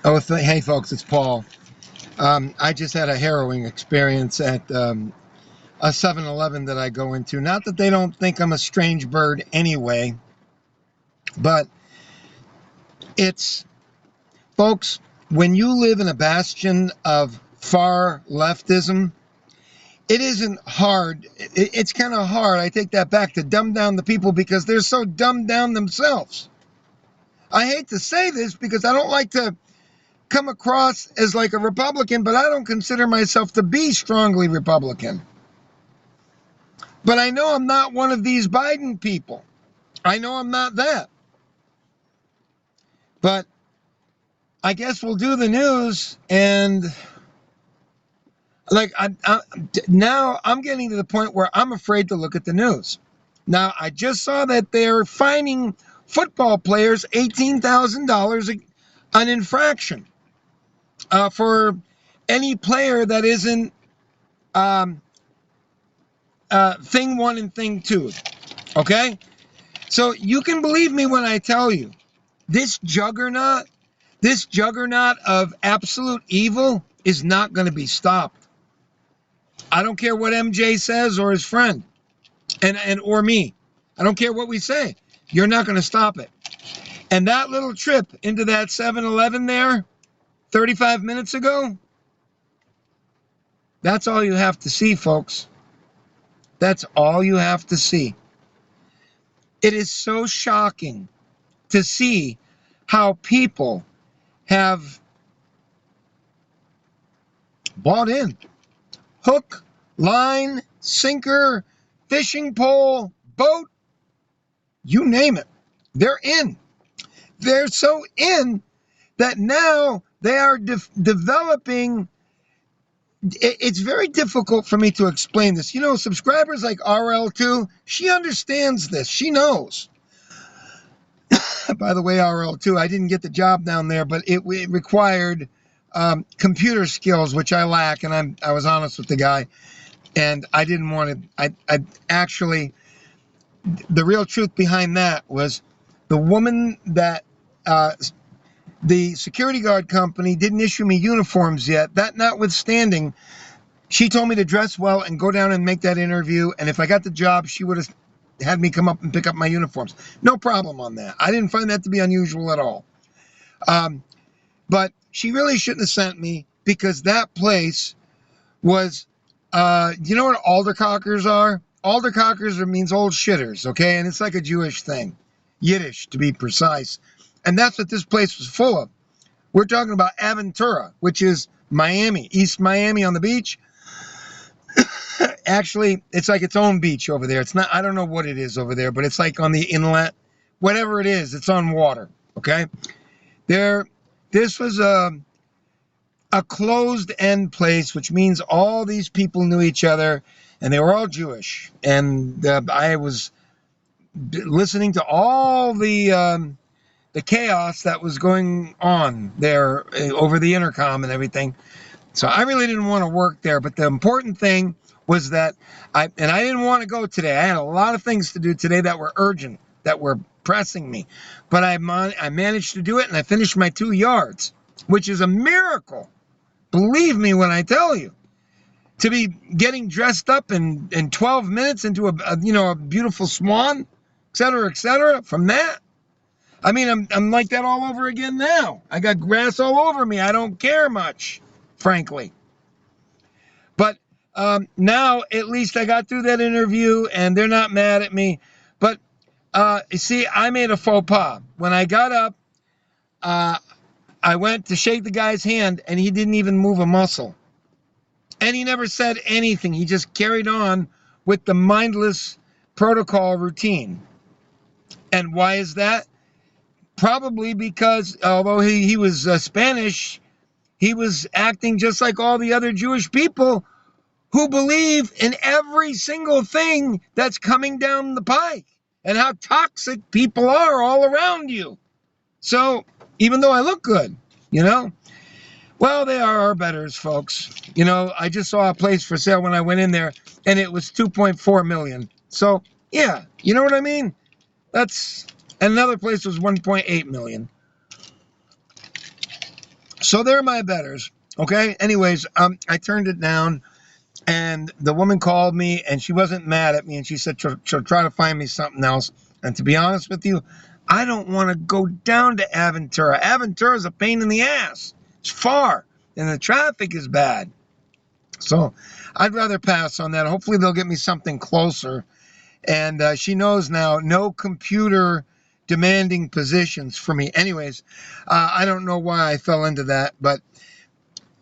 Hey folks, it's Paul. I just had a harrowing experience at a 7-Eleven that I go into. Not that they don't think I'm a strange bird anyway, but it's, folks, when you live in a bastion of far leftism, it isn't hard. It's kind of hard, I take that back, to dumb down the people because they're so dumbed down themselves. I hate to say this because I don't like to come across as like a Republican, but I don't consider myself to be strongly Republican. But I know I'm not one of these Biden people. I know I'm not that. But I guess we'll do the news, and like now I'm getting to the point where I'm afraid to look at the news. Now I just saw that they're fining football players $18,000 an infraction for any player that isn't thing one and thing two. Okay? So you can believe me when I tell you, this juggernaut of absolute evil is not going to be stopped. I don't care what MJ says or his friend and or me. I don't care what we say. You're not going to stop it. And that little trip into that 7-Eleven there 35 minutes ago, that's all you have to see, folks. That's all you have to see. It is so shocking to see how people have bought in. Hook, line, sinker, fishing pole, boat, you name it. They're in. They're so in that now they are developing. It's very difficult for me to explain this. You know, subscribers like RL2, she understands this. She knows. By the way, RL2, I didn't get the job down there, but it required computer skills, which I lack, and I was honest with the guy, and I didn't want to. I actually, the real truth behind that was the woman that the security guard company didn't issue me uniforms yet. That notwithstanding, she told me to dress well and go down and make that interview, and if I got the job, she would have had me come up and pick up my uniforms. No problem on that. I didn't find that to be unusual at all. But she really shouldn't have sent me because that place was, you know what aldercockers are? Aldercockers means old shitters, okay? And it's like a Jewish thing. Yiddish, to be precise. And that's what this place was full of. We're talking about Aventura, which is Miami, East Miami on the beach. Actually, it's like its own beach over there. It's not, I don't know what it is over there, but it's like on the inlet. Whatever it is, it's on water, okay? This was a closed-end place, which means all these people knew each other, and they were all Jewish. And I was listening to all the chaos that was going on there over the intercom and everything. So I really didn't want to work there. But the important thing was that I didn't want to go today. I had a lot of things to do today that were urgent, that were pressing me. But I managed to do it, and I finished my 2 yards, which is a miracle. Believe me when I tell you. To be getting dressed up in 12 minutes into a beautiful swan, et cetera, from that. I mean, I'm like that all over again now. I got grass all over me. I don't care much, frankly. But now, at least I got through that interview, and they're not mad at me. But, you see, I made a faux pas. When I got up, I went to shake the guy's hand, and he didn't even move a muscle. And he never said anything. He just carried on with the mindless protocol routine. And why is that? Probably because, although he was Spanish, he was acting just like all the other Jewish people who believe in every single thing that's coming down the pike and how toxic people are all around you. So, even though I look good, well, they are our betters, folks. I just saw a place for sale when I went in there, and it was $2.4 million. So, yeah, you know what I mean? Another place was $1.8 million. So they're my betters. Okay. Anyways, I turned it down, and the woman called me, and she wasn't mad at me, and she said she'll try to find me something else. And to be honest with you, I don't want to go down to Aventura. Aventura is a pain in the ass. It's far, and the traffic is bad. So I'd rather pass on that. Hopefully they'll get me something closer. And she knows now, no computer demanding positions for me. Anyways, I don't know why I fell into that, but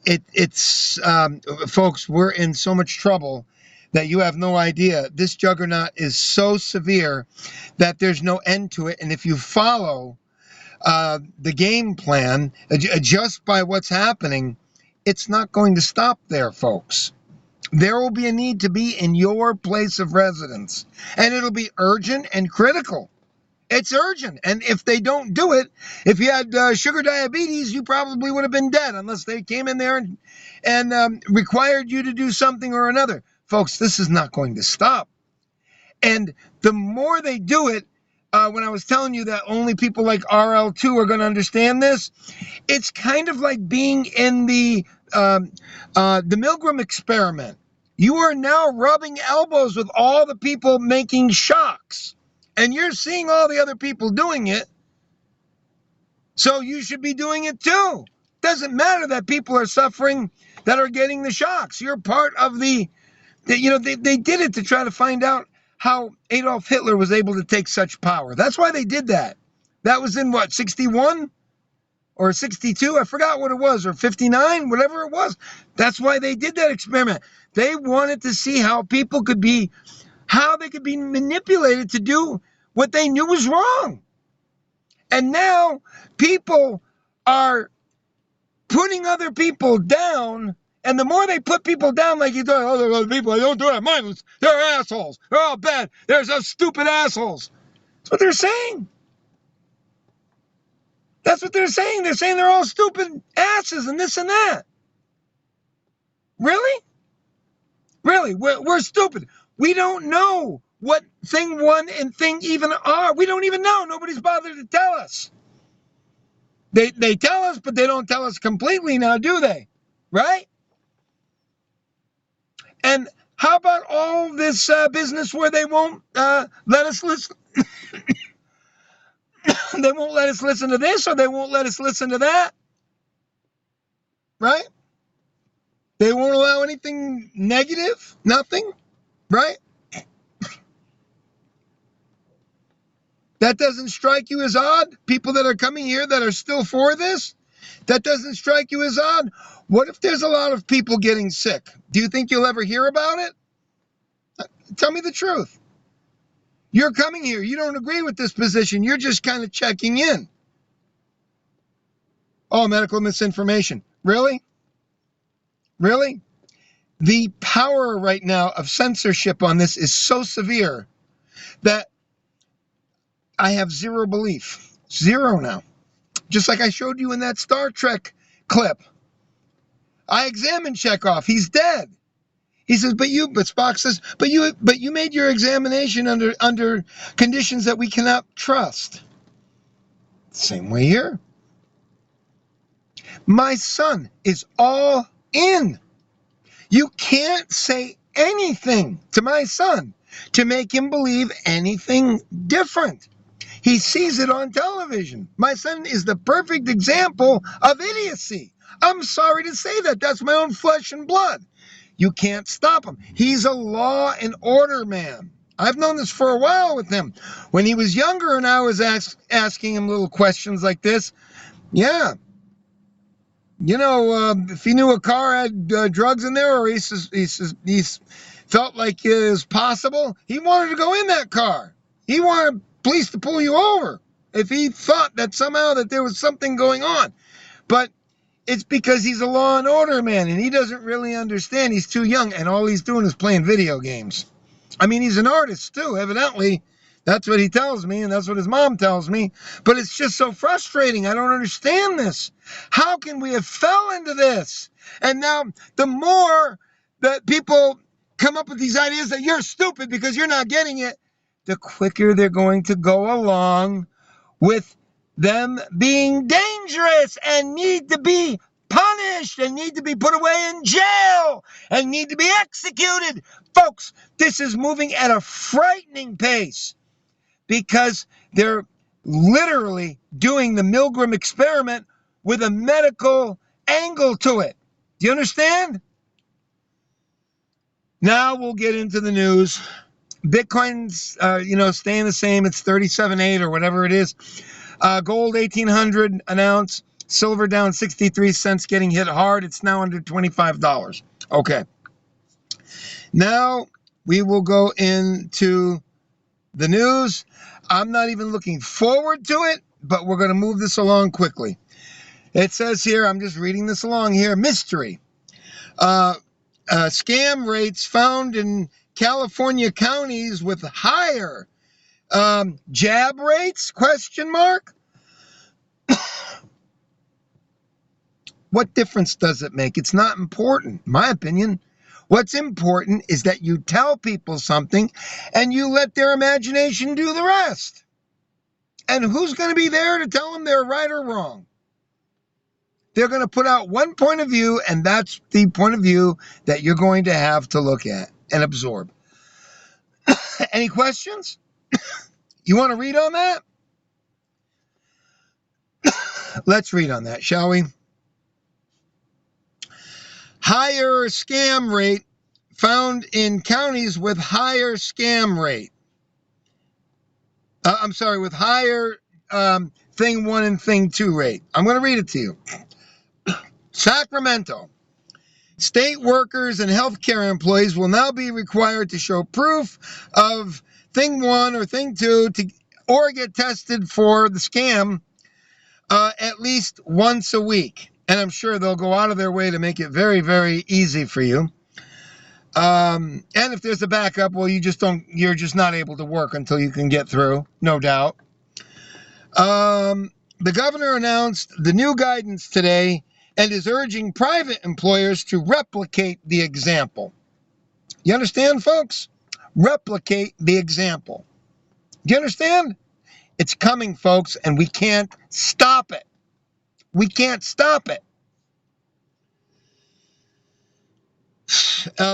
it's folks, we're in so much trouble that you have no idea. This juggernaut is so severe that there's no end to it. And if you follow the game plan just by what's happening, it's not going to stop there, folks. There will be a need to be in your place of residence, and it'll be urgent and critical. It's urgent. And if they don't do it, if you had sugar diabetes, you probably would have been dead unless they came in there and required you to do something or another. Folks, this is not going to stop. And the more they do it, when I was telling you that only people like RL2 are going to understand this, it's kind of like being in the Milgram experiment. You are now rubbing elbows with all the people making shocks, and you're seeing all the other people doing it, so you should be doing it too. Doesn't matter that people are suffering that are getting the shocks. You're part of they did it to try to find out how Adolf Hitler was able to take such power. That's why they did that. That was in what, 61 or 62? I forgot what it was, or 59, whatever it was. That's why they did that experiment. They wanted to see how they could be manipulated to do what they knew was wrong. And now people are putting other people down. And the more they put people down, like you do, other people, they don't do it, mindless. They're assholes. They're all bad. They're so stupid assholes. That's what they're saying. That's what they're saying. They're saying they're all stupid asses and this and that. Really? Really? We're stupid. We don't know what thing one and thing even are. We don't even know. Nobody's bothered to tell us. They tell us, but they don't tell us completely now, do they? Right? And how about all this business where they won't let us listen? They won't let us listen to this, or they won't let us listen to that. Right? They won't allow anything negative, nothing. Right? That doesn't strike you as odd? People that are coming here that are still for this? That doesn't strike you as odd? What if there's a lot of people getting sick? Do you think you'll ever hear about it? Tell me the truth. You're coming here. You don't agree with this position. You're just kind of checking in. Oh, medical misinformation. Really? Really? The power right now of censorship on this is so severe that I have zero belief. Zero now. Just like I showed you in that Star Trek clip. I examined Chekhov. He's dead. He says, but Spock says, but you made your examination under conditions that we cannot trust. Same way here. My son is all in. You can't say anything to my son to make him believe anything different. He sees it on television. My son is the perfect example of idiocy. I'm sorry to say that. That's my own flesh and blood. You can't stop him. He's a law and order man. I've known this for a while with him. When he was younger and I was asking him little questions like this, yeah. If he knew a car had drugs in there, or he felt like it was possible, he wanted to go in that car. He wanted police to pull you over if he thought that somehow that there was something going on. But it's because he's a law and order man, and he doesn't really understand. He's too young, and all he's doing is playing video games. I mean, he's an artist too, evidently. That's what he tells me, and that's what his mom tells me. But it's just so frustrating. I don't understand this. How can we have fell into this? And now the more that people come up with these ideas that you're stupid because you're not getting it, the quicker they're going to go along with them being dangerous and need to be punished and need to be put away in jail and need to be executed. Folks, this is moving at a frightening pace because they're literally doing the Milgram experiment with a medical angle to it. Do you understand? Now we'll get into the news. Bitcoin's, staying the same. It's 37.8 or whatever it is. Gold 1,800 an ounce. Silver down 63 cents, getting hit hard. It's now under $25. Okay. Now we will go into the news. I'm not even looking forward to it, but we're going to move this along quickly. It says here, I'm just reading this along here, mystery. Scam rates found in California counties with higher jab rates, question mark? What difference does it make? It's not important, in my opinion. What's important is that you tell people something and you let their imagination do the rest. And who's going to be there to tell them they're right or wrong? They're going to put out one point of view, and that's the point of view that you're going to have to look at and absorb. Any questions? You want to read on that? Let's read on that, shall we? Higher scam rate found in counties with higher scam rate. With higher thing 1 and thing 2 rate. I'm going to read it to you. Sacramento. State workers and healthcare employees will now be required to show proof of thing 1 or thing 2 or get tested for the scam at least once a week. And I'm sure they'll go out of their way to make it very, very easy for you. And if there's a backup, well, you're just not able to work until you can get through, no doubt. The governor announced the new guidance today and is urging private employers to replicate the example. You understand, folks? Replicate the example. Do you understand? It's coming, folks, and we can't stop it. We can't stop it.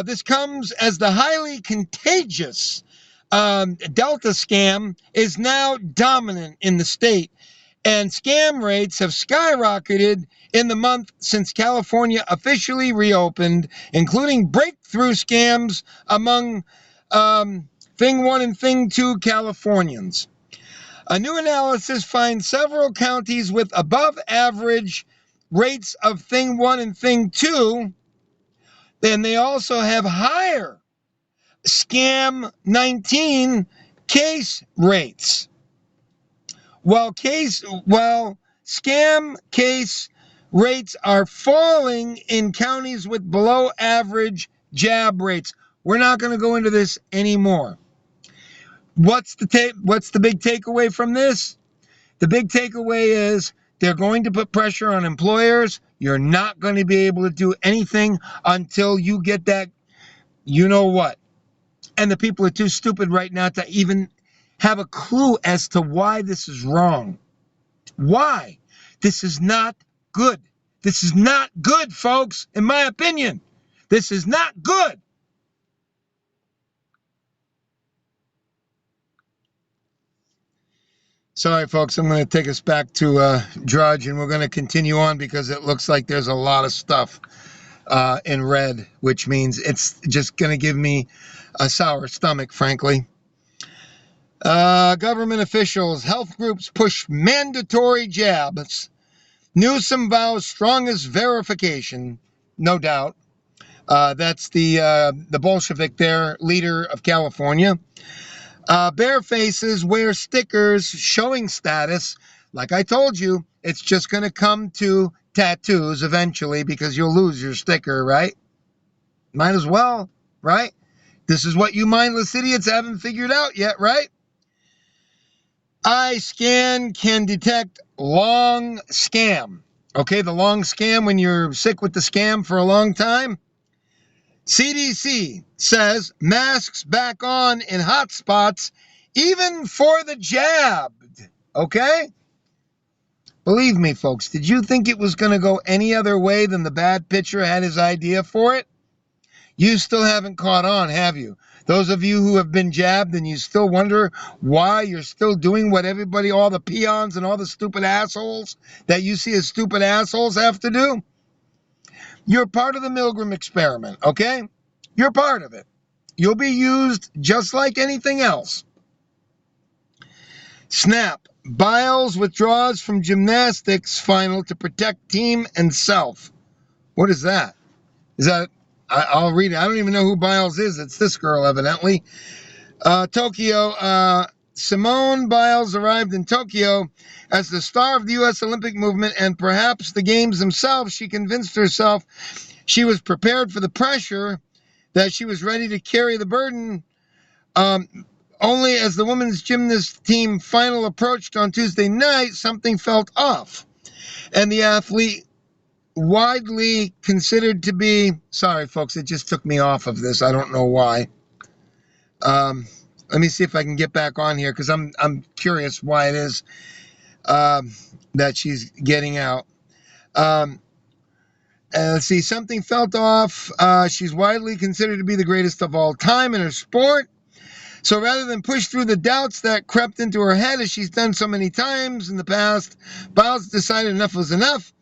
This comes as the highly contagious Delta scam is now dominant in the state, and scam rates have skyrocketed in the month since California officially reopened, including breakthrough scams among Thing 1 and Thing 2 Californians. A new analysis finds several counties with above average rates of Thing 1 and Thing 2. Then they also have higher Scam 19 case rates. While scam case rates are falling in counties with below average jab rates. We're not going to go into this anymore. What's the big takeaway from this? The big takeaway is they're going to put pressure on employers. You're not going to be able to do anything until you get that, you know what. And the people are too stupid right now to even have a clue as to why this is wrong. Why? This is not good. This is not good, folks, in my opinion. This is not good. Sorry, folks, I'm going to take us back to Drudge, and we're going to continue on because it looks like there's a lot of stuff in red, which means it's just going to give me a sour stomach, frankly. Government officials, health groups push mandatory jabs. Newsom vows strongest verification, no doubt. That's the Bolshevik there, leader of California. Bare faces wear stickers showing status. Like I told you, it's just going to come to tattoos eventually because you'll lose your sticker, right? Might as well, right? This is what you mindless idiots haven't figured out yet, right? Eye scan can detect long scam. Okay, the long scam when you're sick with the scam for a long time. CDC says masks back on in hot spots, even for the jabbed. Okay? Believe me, folks, did you think it was going to go any other way than the bad pitcher had his idea for it? You still haven't caught on, have you? Those of you who have been jabbed and you still wonder why you're still doing what everybody, all the peons and all the stupid assholes that you see as stupid assholes have to do? You're part of the Milgram experiment, okay? You're part of it. You'll be used just like anything else. Snap. Biles withdraws from gymnastics final to protect team and self. What is that? Is that... I'll read it. I don't even know who Biles is. It's this girl, evidently. Tokyo. Simone Biles arrived in Tokyo as the star of the U.S. Olympic movement and perhaps the games themselves. She convinced herself she was prepared for the pressure, that she was ready to carry the burden. Only as the women's gymnast team final approached on Tuesday night, something felt off. And the athlete, widely considered to be... Sorry, folks, it just took me off of this. I don't know why. Let me see if I can get back on here, because I'm curious why it is that she's getting out. Let's see. Something felt off. She's widely considered to be the greatest of all time in her sport. So rather than push through the doubts that crept into her head, as she's done so many times in the past, Biles decided enough was enough.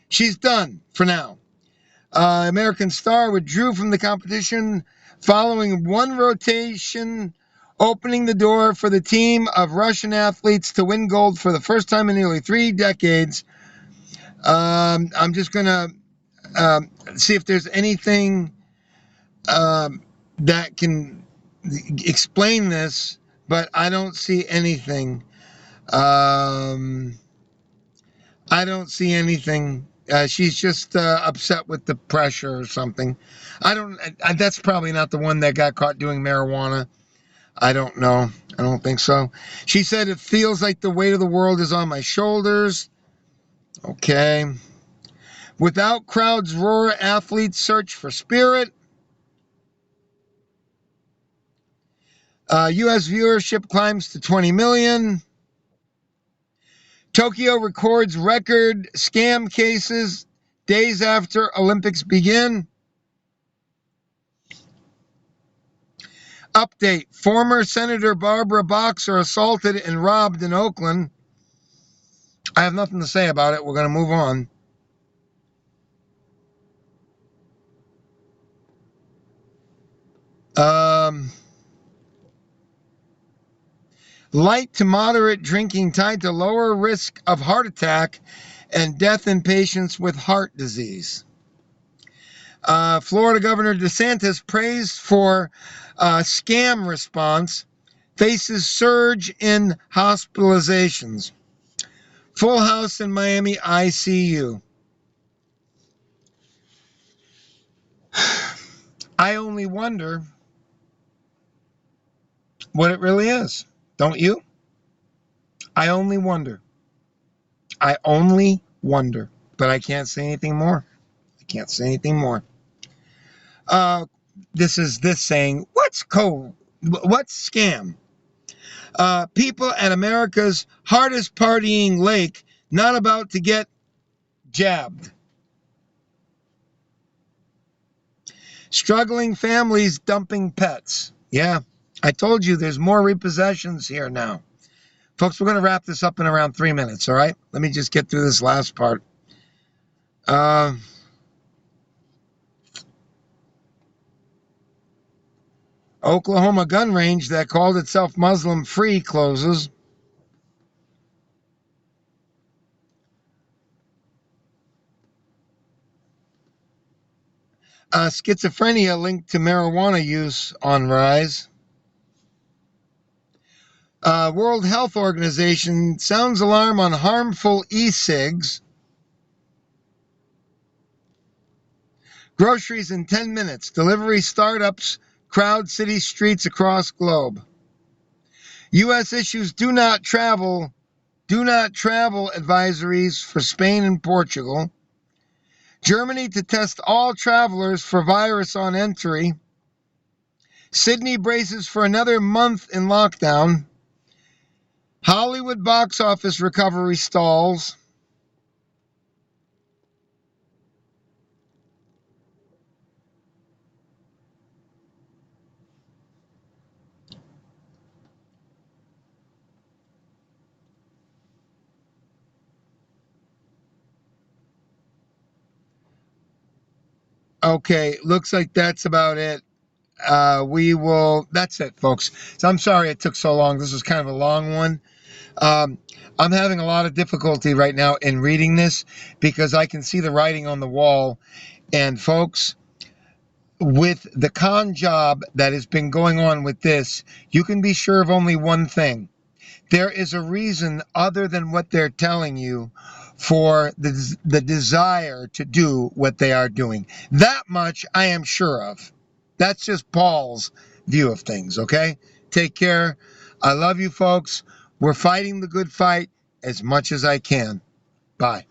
She's done for now. American star withdrew from the competition following one rotation, opening the door for the team of Russian athletes to win gold for the first time in nearly 3 decades. I'm just going to see if there's anything that can explain this, but I don't see anything. I don't see anything. She's just upset with the pressure or something. That's probably not the one that got caught doing marijuana. I don't know. I don't think so. She said, it feels like the weight of the world is on my shoulders. Okay. Without crowds roar, athletes search for spirit. U.S. viewership climbs to 20 million. Tokyo records record scam cases days after Olympics begin. Update. Former Senator Barbara Boxer assaulted and robbed in Oakland. I have nothing to say about it. We're going to move on. Light to moderate drinking tied to lower risk of heart attack and death in patients with heart disease. Florida Governor DeSantis praised for scam response, faces surge in hospitalizations. Full house in Miami ICU. I only wonder what it really is. Don't you? I only wonder. I only wonder. But I can't say anything more. I can't say anything more. This is this saying, what's scam? People at America's hardest partying lake not about to get jabbed. Struggling families dumping pets. Yeah, I told you there's more repossessions here now. Folks, we're going to wrap this up in around 3 minutes, all right? Let me just get through this last part. Oklahoma gun range that called itself Muslim-free closes. Schizophrenia linked to marijuana use on rise. World Health Organization sounds alarm on harmful e-cigs. Groceries in 10 minutes. Delivery startups crowd city streets across globe. U.S. issues do not travel advisories for Spain and Portugal. Germany to test all travelers for virus on entry. Sydney braces for another month in lockdown. Hollywood box office recovery stalls. Okay, looks like that's about it. That's it, folks. So I'm sorry it took so long. This was kind of a long one. Um, I'm having a lot of difficulty right now in reading this because I can see the writing on the wall. And folks, with the con job that has been going on with this, you can be sure of only one thing. There is a reason other than what they're telling you for the desire to do what they are doing. That much I am sure of. That's just Paul's view of things, okay? Take care. I love you folks. We're fighting the good fight as much as I can. Bye.